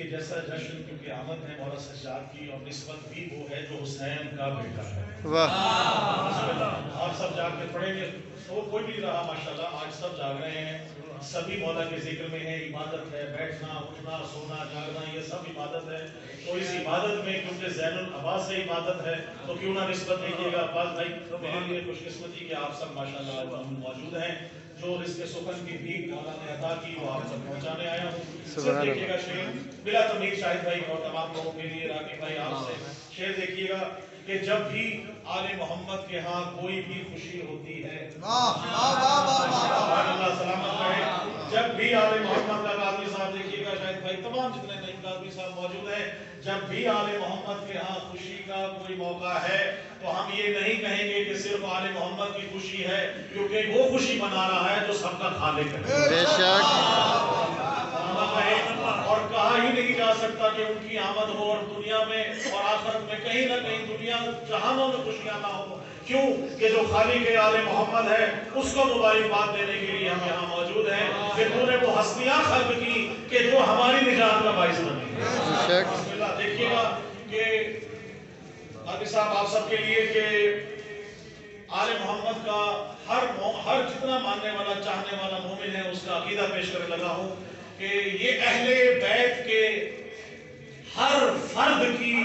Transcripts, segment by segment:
کہ جیسا جشن کیونکہ آمد ہے مولا سجاد کی اور نسبت بھی وہ ہے جو حسین کا بیٹا ہے. آپ سب جاگ کے پڑھیں گے تو کوئی نہیں رہا ماشاءاللہ. آج سب جاگ رہے ہیں, سبھی مولا کے ذکر میں ہے. عبادت ہے, بیٹھنا اٹھنا سونا جاگنا یہ سب عبادت ہے. تو اس عبادت میں کیونکہ زین العباس سے عبادت ہے تو کیوں نہ نسبت دیجیے گا. عباس بھائی میرے لیے خوش قسمتی کہ آپ سب ماشاءاللہ موجود ہیں. جو رزق سخن کی بھیک مولا نے عطا کی وہ آپ تک پہنچانے آیا ہوں. صرف دیکھیے گا شعر بلا تمید شاہد بھائی اور تمام لوگوں کے لیے راقب بھائی آپ سے شعر دیکھیے گا کہ جب بھی آل محمد کے ہاں کوئی بھی خوشی ہوتی ہے, اللہ سلامت رہے, جب بھی آل محمد کا قاضی صاحب دیکھیے گا شاہد بھائی تمام جتنے نئی قاضی صاحب موجود ہیں, جب بھی آل محمد کے ہاں خوشی کا کوئی موقع ہے تو ہم یہ نہیں کہیں گے کہ صرف آل محمد کی خوشی ہے, کیونکہ وہ خوشی منا رہا ہے جو سب کا خالق ہے. بے شک. اور کہا ہی نہیں جا سکتا کہ ان کی آمد ہو اور دنیا میں اور آخرت میں کہیں نہ کہیں دنیا جہانوں میں خوشیاں نہ ہو. کیوں کہ جو خالق آل محمد ہے اس کو مبارکباد دینے کے لیے ہم یہاں موجود ہیں کہ تو نے وہ ہستیاں خلق کی کہ جو ہماری نجات کا باعث بنی. دیکھیے گا کہ قاضی صاحب آپ سب کے لیے کہ آل محمد کا ہر جتنا ماننے والا چاہنے والا مومن ہے اس کا عقیدہ پیش کرنے لگا ہوں کہ یہ اہل بیت کے ہر فرد کی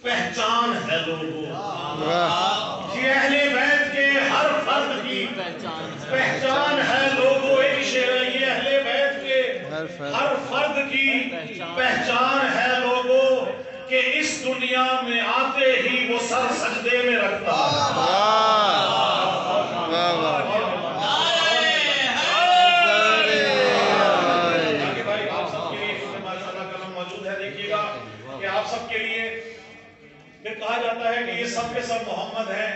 پہچان ہے لوگوں. یہ اہل بیت کے ہر فرد کی پہچان ہے لوگوں. ایک شعر ہے یہ اہل بیت کے ہر فرد کی پہچان ہے لوگوں کہ اس دنیا میں آتے ہی وہ سر سجدے میں رکھتا سب کے لیے. پھر کہا جاتا ہے کہ یہ سب کے سب محمد ہیں,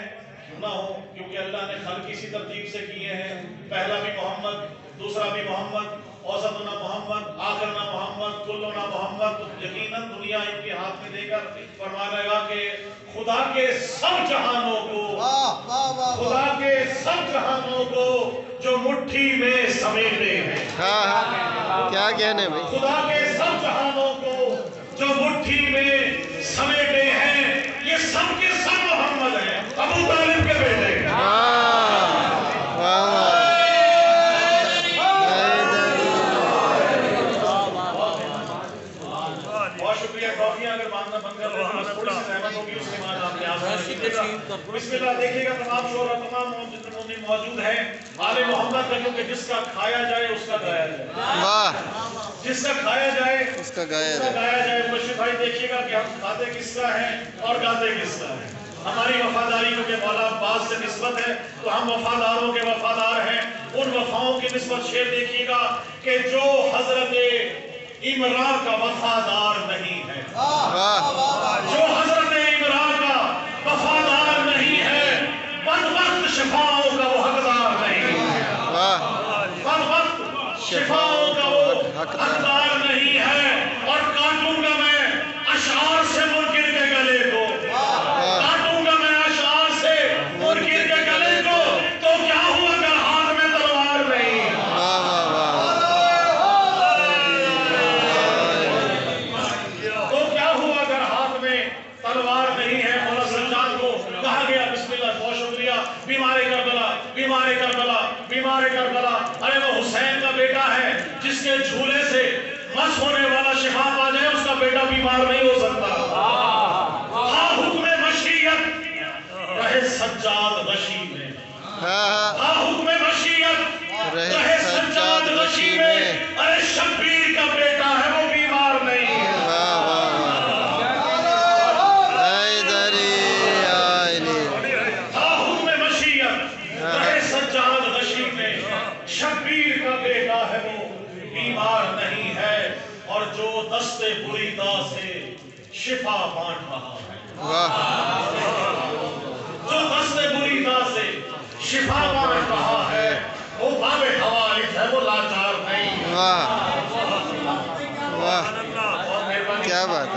کیوں نہ ہو, کیونکہ اللہ نے خلق اسی ترتیب سے کیے ہیں. پہلا بھی محمد, دوسرا بھی محمد, اوسطنا محمد, آخرنا محمد, کلنا محمد. یقیناً دنیا ان کے ہاتھ میں دے کر فرمانے لگا کہ خدا کے سب جہانوں کو, خدا کے سب جہانوں کو جو مٹھی میں سمیٹے ہیں. کیا کہنے بھائی, خدا کے سب جہانوں کو جو مٹھی میں سمیٹے ہیں, یہ سب کے سب محمد ہیں, ابو طالب کے بیٹے. بہت شکریہ. ٹرافیاں اگر باندھنا بند کر رہے ہیں تھوڑی سی رحمت ہوگی اس کے بعد آپ کے آسان. بسم اللہ. دیکھیے گا تمام شعراء تمام جتنے موجود ہیں آل محمد کا, کیونکہ جس کا کھایا جائے اس کا گایا جائے. جس کا کھایا جائے اس کا گایا جائے. مشرف بھائی دیکھیے گا کہ ہم کھاتے کس کا ہیں اور گاتے کس کا ہیں. ہماری وفاداری کیونکہ مولا عباس سے نسبت ہے تو ہم وفاداروں کے وفادار ہیں. ان وفاؤں کی نسبت شعر دیکھیے گا کہ جو حضرت عمران کا وفادار نہیں ہے, جو حضرت عمران کا وفادار نہیں ہے, بدبخت شفاؤں کا وہ حقدار نہیں ہے. بدبخت شفاؤں کا وہ حقدار نہیں ہے. اور کاٹوں گا میں اشعار سے منکر کے گلے کو, کاٹوں گا میں اشعار سے منکر کے گلے کو, تو کیا ہوا اگر ہاتھ میں تلوار نہیں ہے. تو کیا ہوا اگر ہاتھ میں تلوار نہیں ہے. مولا سجاد کو کہا گیا بسم اللہ. بہت شکریہ. بیمار کربلا, بیمار کربلا, بیمار کربلا. ارے وہ حسین کا بیٹا ہے جس کے جھولے سے مس ہونے والا شفا پا جائے, اس کا بیٹا بیمار نہیں ہو سکتا. ہاں حکم مشیت رہے سجاد غشی میں, ہاں حکم مشیت رہے سجاد غشی میں. ارے شبیر کا بیٹا ہے وہ بیمار نہیں ہے. ہاں حکم مشیت رہے سجاد غشی میں, شبیر کا بیٹا ہے وہ بیمار نہیں ہے. اور جو دست بریدہ سے شفا بانٹ رہا ہے, جو دست بریدہ سے شفا بانٹ رہا ہے, وہ باب حوائج ہے, وہ لاچار نہیں. کیا بات ہے.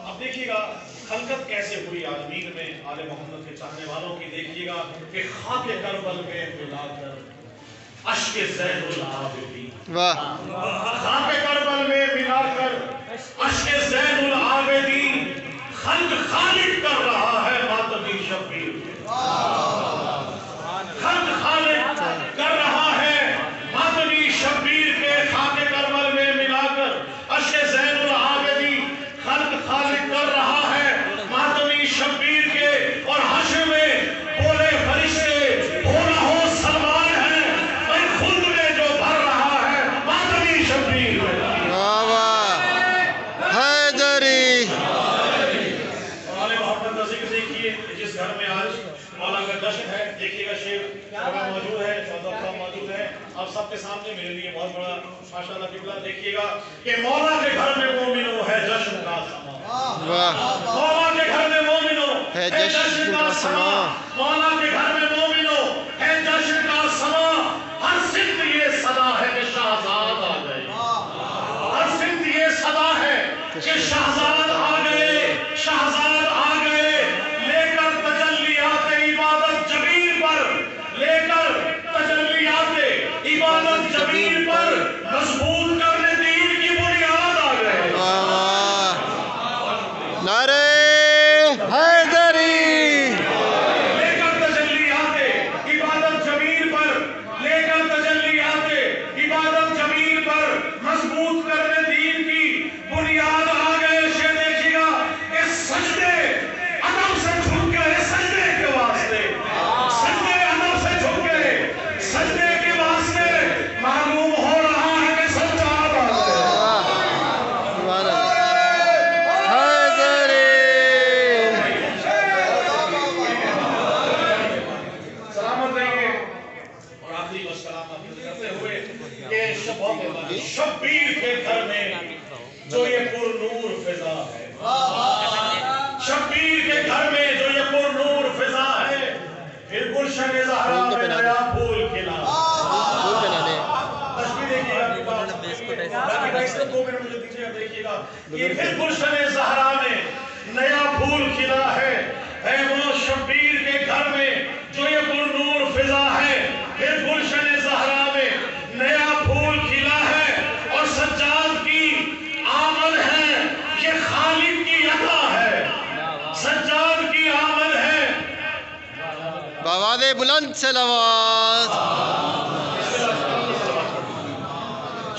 اب دیکھیے گا خلقت کیسے ہوئی عالمین میں آل محمد کے چاہنے والوں کی. دیکھیے گا کہ خاک کربل میں ملا کر اشک زین العابدین, خاک کربل میں ملا کر عشق زین العابدین خلق خالق کر رہا ہے ماتمی شبیر خلق خالق کر رہا ہے ماتمی شبیر کے خاک کربل میں ملا کر عشق زین العابدین خلق خالق کر رہا ہے ماتمی شبیر کے اور حشر میں بولے فرشتے بولا ہو سلمان ہے میں خود میں جو بھر رہا ہے ماتمی شبیر واہ واہ حیدری مولا محمد کا ذکر دیکھیے جس گھر میں آج مولا کا جشن ہے دیکھیے گا شیر موجود ہے چودہ صاحب موجود ہے آپ سب کے سامنے میرے لیے بہت بڑا ماشاءاللہ قبلہ دیکھیے گا کہ مولا کے گھر میں مومنوں ہے جشن کا سما مولا کے گھر میں مومنوں ہے جشن کا سما مولا کے گھر میں مومنوں ہے جشن کا سما ہر سمت یہ صدا ہے کہ شہزاد آ گئے ہر سمت یہ صدا ہے کہ شہزاد آ گئے شہزاد آ گئے لے کر تجلیات عبادت جبیر پر لے کر تجلیات عبادت جبیر پر مضبوط کرنے دین کی بنیاد آ گئے واہ واہ نعرہ حیدری لے کر تجلیات عبادت جبیر پر لے کر تجلیات عبادت جبیر پر مضبوط کرنے دین کی بنیاد آ گئے شیر دیکھیے گا کہ سجدے ادب سے جھک گئے سجدے کے واسطے سجدے ادب سے جھک گئے سجدے کے واسطے معلوم ہو رہا ہے کہ سجاد آ گئے سبحان اللہ حیدری سلامت رہیے اور آخری بس کلام کرتے ہوئے کہ شبیر کے گھر میں جو یہ پر نور فضا ہے شبیر کے گھر میں جو یہ پر نور فضا ہے پھر گلشن زہرا میں نیا پھول کھلا پھول بنانے تشبیہ دیکھیے گا باقی 2 منٹ مجھے دیجیے دیکھیے گا کہ پھر گلشن زہرا میں نیا پھول کھلا ہے وہ شبیر کے گھر میں جو یہ پر نور فضا ہے پھر گلشن زہرا میں نیا پھول کھلا ہے اور سجاد کی آمد ہے یہ خالق کی عطا ہے سجاد کی آمد ہے بآواز بلند سے لواز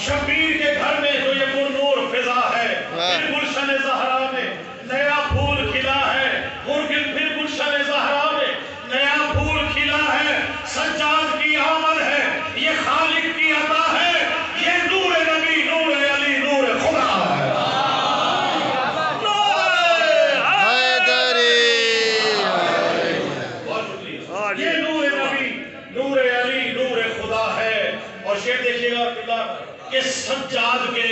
شبیر کے گھر میں جو یہ پر نور فضا ہے پھر گلشن زہرا میں نیا پھول کھلا ہے پھر گلشن زہرا میں نیا پھول کھلا ہے سجاد کی آمد ہے یہ خالق کی عطا ہے یہ نور نبی نور علی نور خدا ہے حیدری بہت شکریہ یہ نور نبی نور علی نور خدا ہے اور شیر دیکھیے گا قبلہ کہ سجاد کے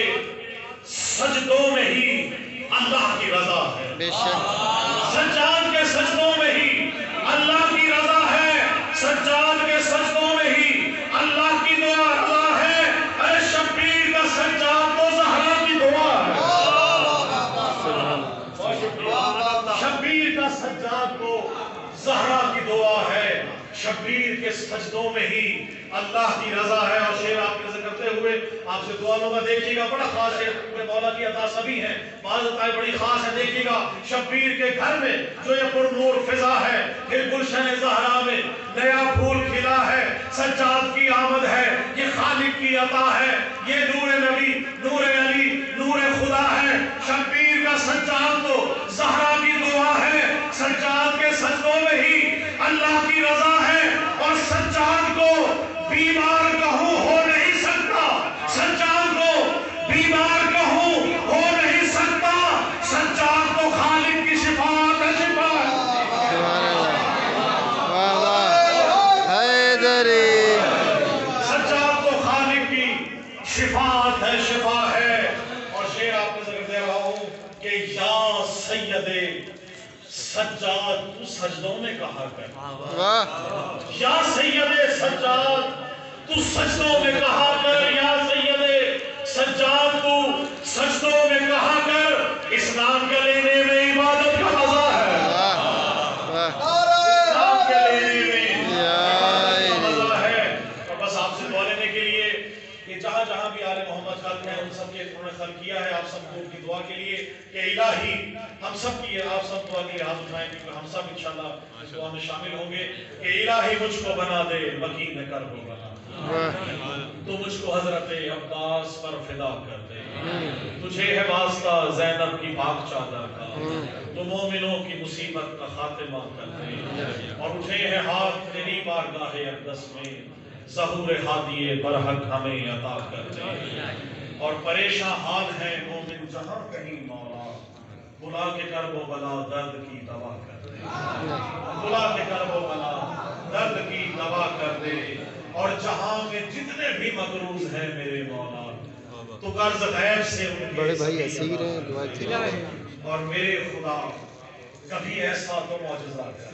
سجدوں میں ہی اللہ کی رضا ہے بے شک سجاد کے سجدوں میں ہی اللہ کی رضا ہے سجاد کے سجدوں میں ہی اللہ کی دعا رضا ہے اے شبیر کا سجاد تو زہرا کی دعا ہے شبیر کا سجاد کو زہرا کی دعا ہے شبیر کے سجدوں میں ہی اللہ کی رضا ہے اور شیر آپ کے ذکر کرتے ہوئے آپ سے دعا لوگا دیکھیے گا بڑا خاص ہے مولا کی عطا سبھی ہیں بعض عطائیں بڑی خاص ہے دیکھیے گا شبیر کے گھر میں جو یہ پر نور فضا ہے پھر گلشن زہرا میں نیا پھول کھلا ہے سجاد کی آمد ہے یہ خالق کی عطا ہے یہ نور نبی نور علی نور خدا ہے شبیر کا سجاد تو زہرا کی دعا ہے سجاد کے سجدوں میں ہی اللہ کی رضا ہے اور سجاد کو بیمار کہوں ہو نہیں سکتا سجاد کو بیمار کہوں ہو نہیں سکتا سجاد کو خالق کی شفاعت ہے سبحان اللہ واہ واہ حیدری سجاد کو خالق کی شفاعت ہے شفا ہے اور شیر آپ کو ذکر دے رہا ہوں کہ یا سید سجاد تو سجدوں میں کہا کر واہ یا سید سجاد تو سجدوں میں کہا کر یا سید سجاد تو سجدوں میں کہا کر اس نام کے لینے میں عبادت کا مزہ ہے اس نام کے لینے میں عبادت کا مزہ ہے اور بس آپ سے دعا لینے کے لیے کہ جہاں جہاں بھی آل محمد خلق ہیں ان سب کے انہوں نے خلق کیا ہے آپ سب کو کی دعا کے لیے کہ الہی ہم سب کی آپ سب دعا کے لیے ہاتھ اٹھائیں کیونکہ ہم سب انشاءاللہ اس دعا میں شامل ہوں گے کہ الہی مجھ کو بنا دے مکین کرب و بلا، تو مجھ کو حضرت عباس پر فدا کر دے، تجھے ہے واسطہ زینب کی پاک چادر کا، تو مومنوں کی مصیبت کا خاتمہ کر دے، اور اٹھے ہیں ہاتھ تیری بارگاہ اقدس میں، ظہور ہادی برحق ہمیں عطا کر دے، اور پریشان حال ہے مومن جہاں کہیں مولا، بلا کے کرب و بلا درد کی دوا کر دے، بلا کے کرب و بلا درد کی دوا کر دے، اور جہاں میں جتنے بھی مقروض ہیں میرے مولا تو قرض غیب سے ان کے بڑے بھائی اسیر ہیں، دعا کیجیے، اور میرے خدا کبھی ایسا تو معجزہ کر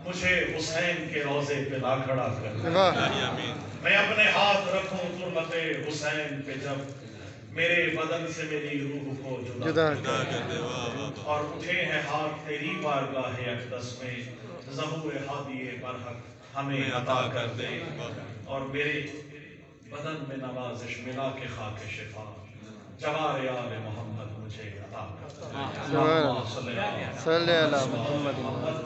مجھے حسین کے روضے پہ لا کھڑا کر دے، میں اپنے ہاتھ رکھوں تربت حسین پہ جب میرے بدن سے میری روح کو جدا کر دے، اور اٹھے ہیں ہاتھ تیری بارگاہ اقدس میں، ظہور ہادی برحق ہمیں عطا کر دے، اور میرے بدن میں نوازش ملا کے خاک شفا، جوار آل محمد مجھے عطا کر دے، صلی اللہ محمد